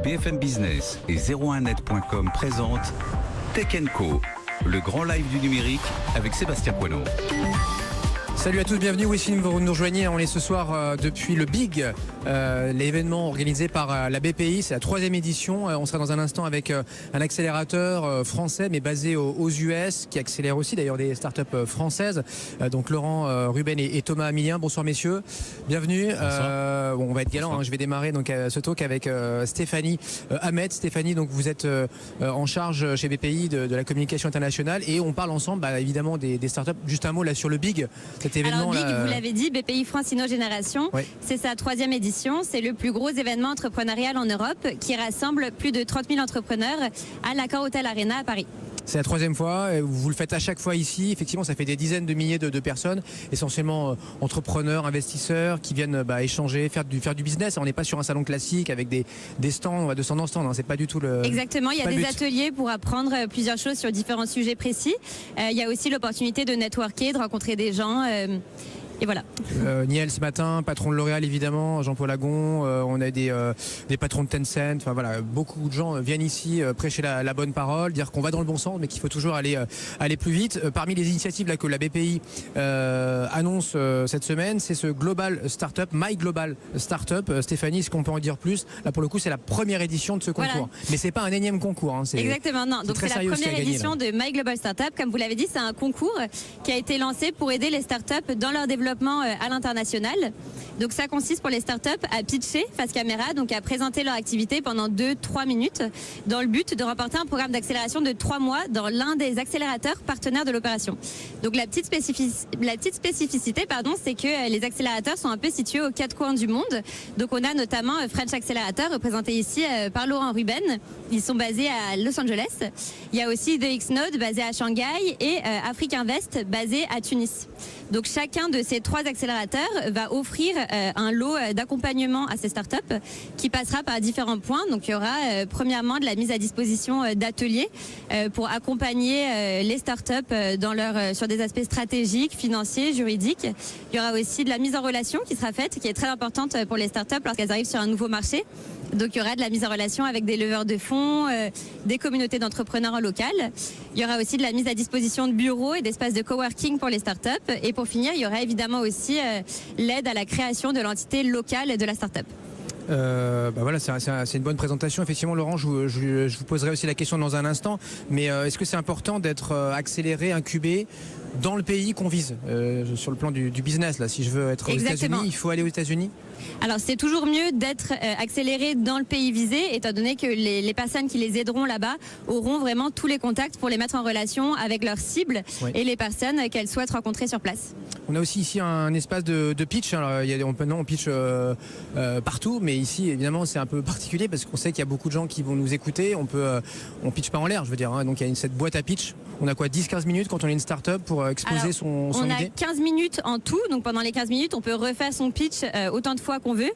BFM Business et 01net.com présentent Tech & Co, le grand live du numérique avec Sébastien Poineau. Salut à tous, bienvenue. Oui, si vous nous rejoignez, on est ce soir depuis le Big, l'événement organisé par la BPI. C'est la 3e édition. On sera dans un instant avec un accélérateur français, mais basé aux US, qui accélère aussi d'ailleurs des startups françaises. Donc Laurent Ruben et Thomas Amilien. Bonsoir messieurs, bienvenue. On va être galant. Je vais démarrer donc ce talk avec Stéphanie Ahmed. Stéphanie, donc vous êtes en charge chez BPI de la communication internationale et on parle ensemble, évidemment des startups. Juste un mot là sur le Big. Alors Big, vous l'avez dit, BPI France Inno-Génération, oui. C'est sa 3e édition. C'est le plus gros événement entrepreneurial en Europe qui rassemble plus de 30 000 entrepreneurs à l'Accor Hotel Arena à Paris. C'est la 3e fois, vous le faites à chaque fois ici. Effectivement, ça fait des dizaines de milliers de personnes, essentiellement entrepreneurs, investisseurs qui viennent échanger, faire du business. On n'est pas sur un salon classique avec des stands, de stand en stand. C'est pas du tout le. Exactement, il y a des ateliers pour apprendre plusieurs choses sur différents sujets précis. Il y a aussi l'opportunité de networker, de rencontrer des gens. Et voilà. Niel ce matin, patron de L'Oréal évidemment, Jean-Paul Agon, on a des patrons de Tencent, enfin voilà, beaucoup de gens viennent ici prêcher la bonne parole, dire qu'on va dans le bon sens mais qu'il faut toujours aller plus vite. Parmi les initiatives là, que la BPI annonce cette semaine, c'est ce Global Startup, My Global Startup. Stéphanie, est-ce qu'on peut en dire plus? Là pour le coup c'est la première édition de ce concours, voilà. Mais c'est pas un énième concours. Exactement, non. Donc c'est la première édition de My Global Startup. Comme vous l'avez dit, c'est un concours qui a été lancé pour aider les startups dans leur développement à l'international. Donc ça consiste pour les startups à pitcher face caméra, donc à présenter leur activité pendant 2-3 minutes dans le but de remporter un programme d'accélération de 3 mois dans l'un des accélérateurs partenaires de l'opération. Donc la petite spécificité, c'est que les accélérateurs sont un peu situés aux 4 coins du monde. Donc on a notamment French Accelerator représenté ici par Laurent Ruben. Ils sont basés à Los Angeles. Il y a aussi DXNode basé à Shanghai et Afrique Invest basé à Tunis. Donc chacun de ces 3 accélérateurs va offrir un lot d'accompagnement à ces startups qui passera par différents points. Donc il y aura premièrement de la mise à disposition d'ateliers pour accompagner les startups sur des aspects stratégiques, financiers, juridiques. Il y aura aussi de la mise en relation qui sera faite, qui est très importante pour les startups lorsqu'elles arrivent sur un nouveau marché. Donc il y aura de la mise en relation avec des leveurs de fonds, des communautés d'entrepreneurs en local. Il y aura aussi de la mise à disposition de bureaux et d'espaces de coworking pour les startups. Et pour finir, il y aura évidemment aussi l'aide à la création de l'entité locale de la startup. Voilà, c'est une bonne présentation. Effectivement, Laurent, je vous poserai aussi la question dans un instant. Mais est-ce que c'est important d'être accéléré, incubé dans le pays qu'on vise sur le plan du business là? Si je veux être aux États-Unis, il faut aller aux États-Unis? Alors c'est toujours mieux d'être accéléré dans le pays visé, étant donné que les personnes qui les aideront là-bas auront vraiment tous les contacts pour les mettre en relation avec leurs cibles, oui, et les personnes qu'elles souhaitent rencontrer sur place. On a aussi ici un espace de pitch. Alors, on pitch partout, mais ici évidemment c'est un peu particulier parce qu'on sait qu'il y a beaucoup de gens qui vont nous écouter. On pitch pas en l'air, je veux dire. Donc il y a cette boîte à pitch. On a quoi, 10-15 minutes quand on est une start-up pour exposer son idée? On a 15 minutes en tout, donc pendant les 15 minutes on peut refaire son pitch autant de fois qu'on veut.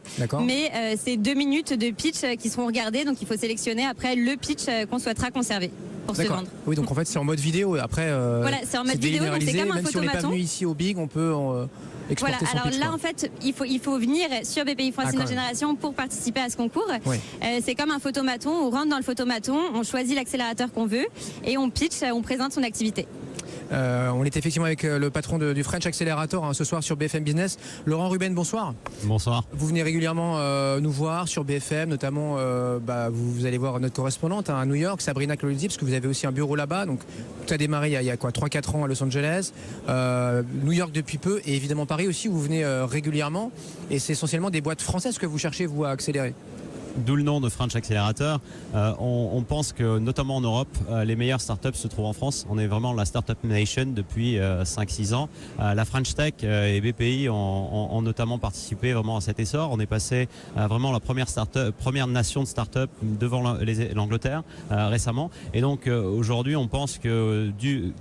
Mais c'est 2 minutes de pitch qui seront regardées, donc il faut sélectionner après le pitch qu'on souhaitera conserver pour se vendre. Oui, donc en fait c'est en mode vidéo. Après, voilà, c'est en mode vidéo, donc c'est comme un même photomaton. Si on n'est pas venu ici au Big, on peut exporter son alors pitch, là en fait il faut venir sur BPI France Inno-Génération pour participer à ce concours. Oui. C'est comme un photomaton, on rentre dans le photomaton, on choisit l'accélérateur qu'on veut et on pitch, on présente son activité. On est effectivement avec le patron du French Accelerator ce soir sur BFM Business. Laurent Ruben, bonsoir. Bonsoir. Vous venez régulièrement nous voir sur BFM, notamment vous allez voir notre correspondante à New York, Sabrina Clolizzi, parce que vous avez aussi un bureau là-bas. Donc tout a démarré il y a 3-4 ans à Los Angeles, New York depuis peu, et évidemment Paris aussi où vous venez régulièrement. Et c'est essentiellement des boîtes françaises que vous cherchez vous à accélérer. D'où le nom de French Accelerator. On pense que notamment en Europe, les meilleures startups se trouvent en France. On est vraiment la Startup Nation depuis 5-6 ans. La French Tech et BPI ont notamment participé vraiment à cet essor. On est passé vraiment la première nation de startup devant l'Angleterre récemment. Et donc aujourd'hui, on pense que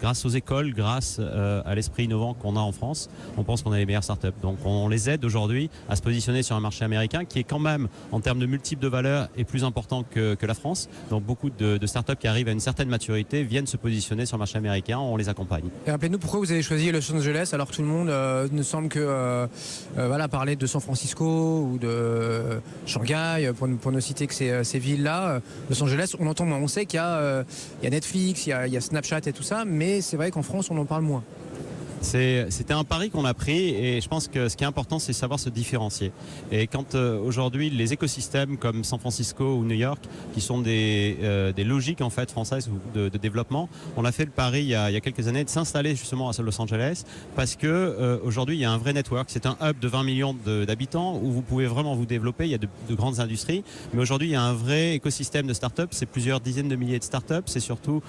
grâce aux écoles, grâce à l'esprit innovant qu'on a en France, on pense qu'on a les meilleures startups. Donc on les aide aujourd'hui à se positionner sur un marché américain qui est quand même, en termes de multiples de de valeur est plus important que la France. Donc beaucoup de startups qui arrivent à une certaine maturité viennent se positionner sur le marché américain, on les accompagne. Et rappelez-nous pourquoi vous avez choisi Los Angeles alors que tout le monde ne semble que parler de San Francisco ou de Shanghai, pour ne citer que ces villes-là. Los Angeles, on entend moins. On sait qu'il y a Netflix, il y a Snapchat et tout ça, mais c'est vrai qu'en France, on en parle moins. C'était un pari qu'on a pris et je pense que ce qui est important, c'est savoir se différencier. Et quand aujourd'hui les écosystèmes comme San Francisco ou New York, qui sont des logiques en fait françaises de développement, on a fait le pari il y a quelques années de s'installer justement à Los Angeles parce que aujourd'hui il y a un vrai network. C'est un hub de 20 millions d'habitants où vous pouvez vraiment vous développer. Il y a de grandes industries, mais aujourd'hui il y a un vrai écosystème de startups. C'est plusieurs dizaines de milliers de startups. C'est surtout,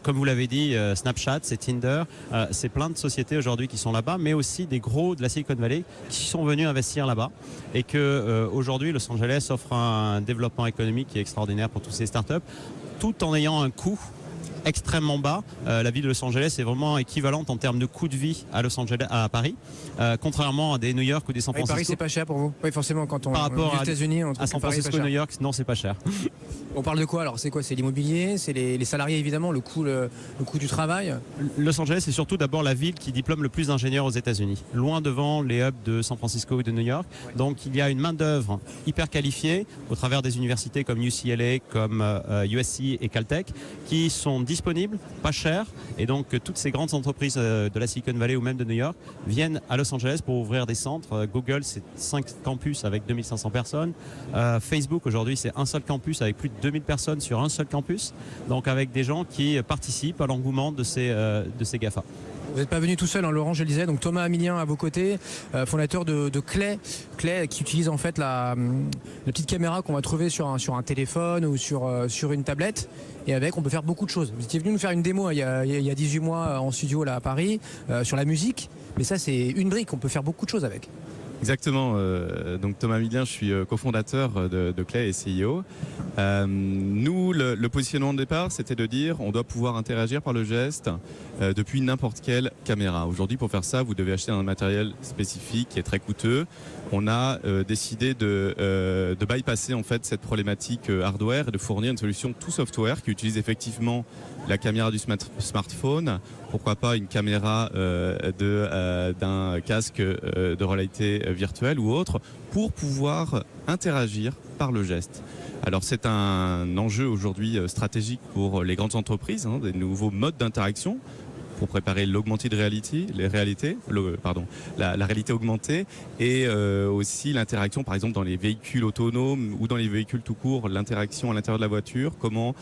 comme vous l'avez dit, Snapchat, c'est Tinder, c'est plein de sociétés aujourd'hui qui sont là-bas, mais aussi des gros de la Silicon Valley qui sont venus investir là-bas et que aujourd'hui Los Angeles offre un développement économique qui est extraordinaire pour toutes ces startups, tout en ayant un coût extrêmement bas. La ville de Los Angeles est vraiment équivalente en termes de coût de vie à Paris, contrairement à des New York ou des San Francisco. Paris, c'est pas cher pour vous? Oui, forcément, quand on par rapport aux États-Unis, à San Francisco, New York, non, c'est pas cher. On parle de quoi alors? C'est quoi? C'est l'immobilier, c'est les salariés évidemment, le coût du travail. Los Angeles, c'est surtout d'abord la ville qui diplôme le plus d'ingénieurs aux États-Unis, loin devant les hubs de San Francisco ou de New York. Donc il y a une main d'œuvre hyper qualifiée au travers des universités comme UCLA, comme USC et Caltech, qui sont disponibles, pas chères, et donc toutes ces grandes entreprises de la Silicon Valley ou même de New York viennent à Los Angeles pour ouvrir des centres. Google, c'est 5 campus avec 2500 personnes. Facebook, aujourd'hui, c'est un seul campus avec plus de 2000 personnes sur un seul campus, donc avec des gens qui participent à l'engouement de ces GAFA. Vous n'êtes pas venu tout seul, hein, Laurent, je le disais. Donc Thomas Amilien à vos côtés, fondateur de Clay, qui utilise en fait la petite caméra qu'on va trouver sur un téléphone ou sur une tablette. Et avec, on peut faire beaucoup de choses. Vous étiez venu nous faire une démo il y a 18 mois en studio là à Paris sur la musique. Mais ça, c'est une brique. On peut faire beaucoup de choses avec. Exactement. Donc Thomas Amilien, je suis cofondateur de Clay et CEO. Nous, le positionnement de départ, c'était de dire on doit pouvoir interagir par le geste depuis n'importe quelle caméra. Aujourd'hui, pour faire ça, vous devez acheter un matériel spécifique qui est très coûteux. On a décidé de bypasser en fait cette problématique hardware et de fournir une solution tout software qui utilise effectivement la caméra du smartphone, pourquoi pas une caméra d'un casque de réalité virtuelle ou autre, pour pouvoir interagir par le geste. Alors c'est un enjeu aujourd'hui stratégique pour les grandes entreprises, hein, des nouveaux modes d'interaction pour préparer l'augmented reality, la réalité augmentée, et aussi l'interaction par exemple dans les véhicules autonomes ou dans les véhicules tout court, l'interaction à l'intérieur de la voiture, comment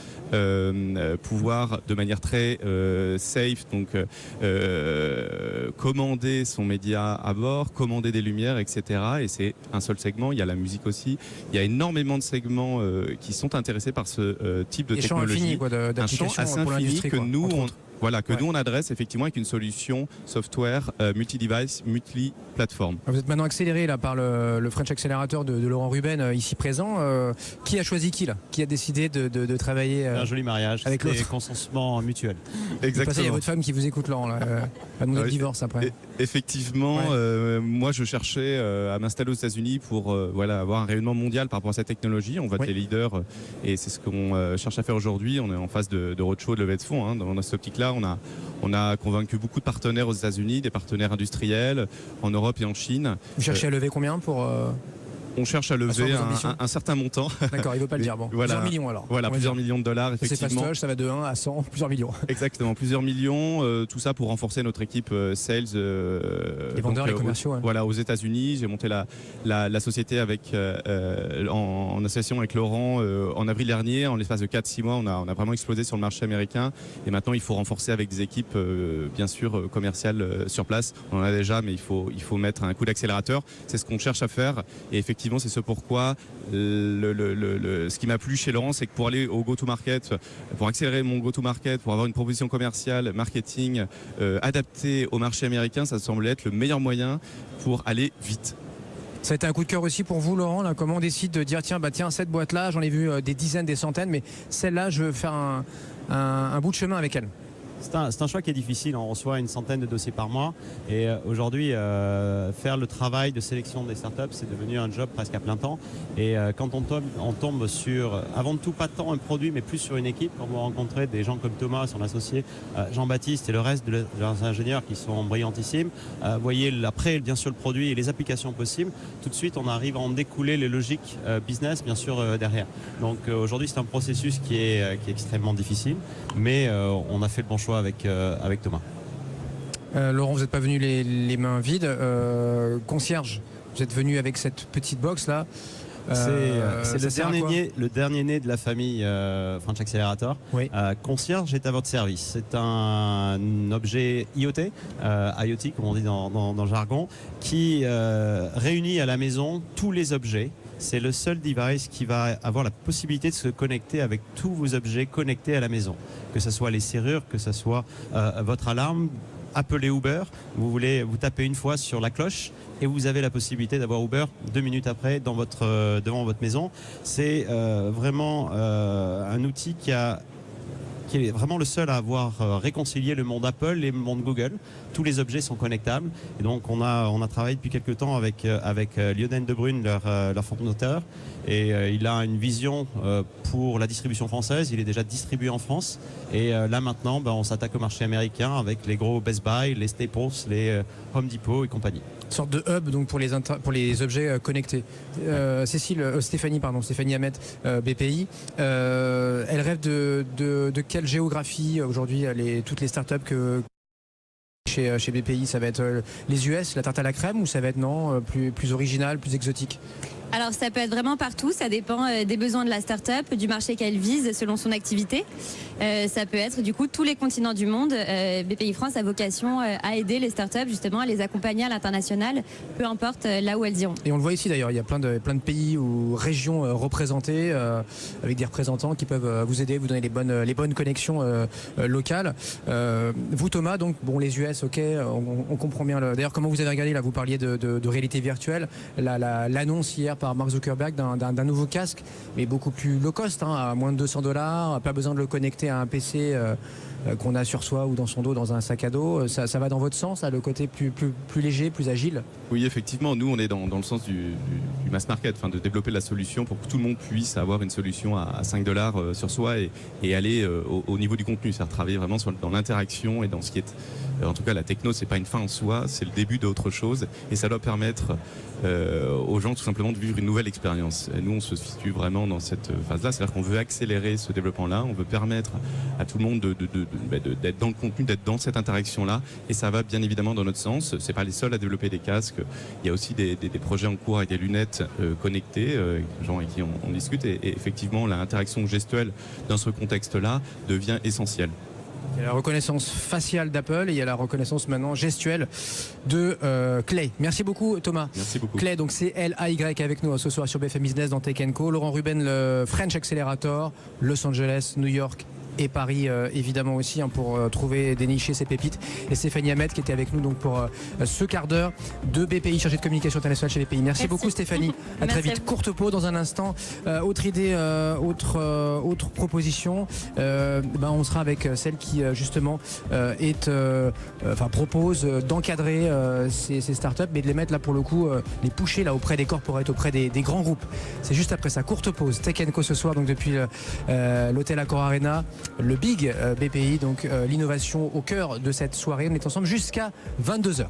pouvoir de manière très safe, donc commander son média à bord, commander des lumières, etc. Et c'est un seul segment, il y a la musique aussi, il y a énormément de segments qui sont intéressés par ce type de technologie. Un champ assez infini que nous on adresse effectivement avec une solution software multi-device, multi-plateforme. Vous êtes maintenant accéléré là, par le French Accelerator de Laurent Ruben ici présent. Qui a choisi qui là? Qui a décidé de travailler un joli mariage, avec l'autre? Consentement mutuel. Exactement. Il y a votre femme qui vous écoute, Laurent. Va demander le divorce après. Effectivement, moi je cherchais à m'installer aux États-Unis pour avoir un rayonnement mondial par rapport à cette technologie. On va être les leaders et c'est ce qu'on cherche à faire aujourd'hui. On est en phase de roadshow, de levée de fonds. Hein. Dans cette optique-là, on a convaincu beaucoup de partenaires aux États-Unis, des partenaires industriels en Europe et en Chine. Vous cherchez à lever combien pour On cherche à lever un certain montant. D'accord, il ne veut pas le dire. Bon. Plusieurs millions alors. Voilà, plusieurs millions de dollars, effectivement. C'est fastoche, ça va de 1 à 100, plusieurs millions. Exactement, plusieurs millions. Tout ça pour renforcer notre équipe sales. Les vendeurs, les commerciaux. Voilà, aux États-Unis. J'ai monté la société en association avec Laurent en avril dernier. En l'espace de 4-6 mois, on a vraiment explosé sur le marché américain. Et maintenant, il faut renforcer avec des équipes, bien sûr, commerciales sur place. On en a déjà, mais il faut mettre un coup d'accélérateur. C'est ce qu'on cherche à faire. Et effectivement, c'est ce pourquoi ce qui m'a plu chez Laurent, c'est que pour aller au go-to-market, pour accélérer mon go-to-market, pour avoir une proposition commerciale, marketing adaptée au marché américain, ça semble être le meilleur moyen pour aller vite. Ça a été un coup de cœur aussi pour vous, Laurent, là, comment on décide de dire tiens, cette boîte-là, j'en ai vu des dizaines, des centaines, mais celle-là, je veux faire un bout de chemin avec elle. C'est un choix qui est difficile. On reçoit une centaine de dossiers par mois et aujourd'hui, faire le travail de sélection des startups, c'est devenu un job presque à plein temps. Et quand on tombe sur, avant de tout, pas tant un produit, mais plus sur une équipe. Quand vous rencontrez des gens comme Thomas, son associé, Jean-Baptiste et le reste de leurs ingénieurs qui sont brillantissimes, voyez après, bien sûr, le produit et les applications possibles. Tout de suite, on arrive à en découler les logiques business, bien sûr, derrière. Donc aujourd'hui, c'est un processus qui est extrêmement difficile, mais on a fait le bon choix avec Thomas. Laurent, vous n'êtes pas venu les mains vides. Concierge, vous êtes venu avec cette petite box là. C'est le dernier né de la famille French Accelerator. Oui. Concierge est à votre service. C'est un objet IoT, IoT comme on dit dans le jargon, qui réunit à la maison tous les objets. C'est le seul device qui va avoir la possibilité de se connecter avec tous vos objets connectés à la maison. Que ce soit les serrures, que ce soit votre alarme. Appelez Uber, vous tapez une fois sur la cloche et vous avez la possibilité d'avoir Uber 2 minutes après devant votre maison. C'est vraiment un outil qui est vraiment le seul à avoir réconcilié le monde Apple et le monde Google. Tous les objets sont connectables. Et donc, on a travaillé depuis quelques temps avec Lionel Debrune, leur fondateur. Et il a une vision pour la distribution française. Il est déjà distribué en France. Et là, maintenant, on s'attaque au marché américain avec les gros Best Buy, les Staples, les Home Depot et compagnie. Une sorte de hub donc pour les objets connectés. Stéphanie Hamet, BPI, elle rêve de quelle géographie aujourd'hui toutes les startups que chez BPI, ça va être les US, la tarte à la crème, ou ça va être plus original, plus exotique? Alors ça peut être vraiment partout, ça dépend des besoins de la start-up, du marché qu'elle vise selon son activité. Ça peut être du coup tous les continents du monde. BPI France a vocation à aider les start-up justement, à les accompagner à l'international, peu importe là où elles iront. Et on le voit ici d'ailleurs, il y a plein de pays ou régions représentées avec des représentants qui peuvent vous aider, vous donner les bonnes connexions locales. Vous Thomas, donc les US, ok, on comprend bien. D'ailleurs, comment vous avez regardé là, vous parliez de réalité virtuelle, l'annonce hier par Mark Zuckerberg d'un nouveau casque, mais beaucoup plus low cost, à moins de $200, pas besoin de le connecter à un PC qu'on a sur soi ou dans son dos, dans un sac à dos. Ça va dans votre sens, le côté plus léger, plus agile? Oui, effectivement, nous on est dans le sens du mass market, de développer la solution pour que tout le monde puisse avoir une solution à $5 sur soi et aller au niveau du contenu, c'est-à-dire travailler vraiment dans l'interaction et dans ce qui est, en tout cas la techno, c'est pas une fin en soi, c'est le début d'autre chose et ça doit permettre aux gens tout simplement de vivre une nouvelle expérience. Et nous on se situe vraiment dans cette phase-là, c'est-à-dire qu'on veut accélérer ce développement-là, on veut permettre à tout le monde d'être dans le contenu, d'être dans cette interaction-là et ça va bien évidemment dans notre sens. C'est pas les seuls à développer des casques, il y a aussi des projets en cours avec des lunettes connectées, les gens avec qui on discute et effectivement l'interaction gestuelle dans ce contexte-là devient essentielle. Il y a la reconnaissance faciale d'Apple et il y a la reconnaissance maintenant gestuelle de Clay. Merci beaucoup Thomas. Merci beaucoup. Clay, donc c'est L-A-Y avec nous ce soir sur BFM Business dans Tech & Co. Laurent Ruben, le French Accelerator, Los Angeles, New York et Paris évidemment aussi pour dénicher ces pépites. Et Stéphanie Hamet qui était avec nous donc pour ce quart d'heure de BPI, chargée de communication internationale chez BPI. Merci beaucoup Stéphanie. À très vite. Courte pause dans un instant. Autre idée, autre proposition. On sera avec celle qui justement propose d'encadrer ces startups, mais de les mettre là pour le coup, les pusher là auprès des corporates, auprès des grands groupes. C'est juste après ça. Courte pause. Tech & Co ce soir donc depuis l'hôtel Accor Arena. Le Big BPI, donc l'innovation au cœur de cette soirée. On est ensemble jusqu'à 22h.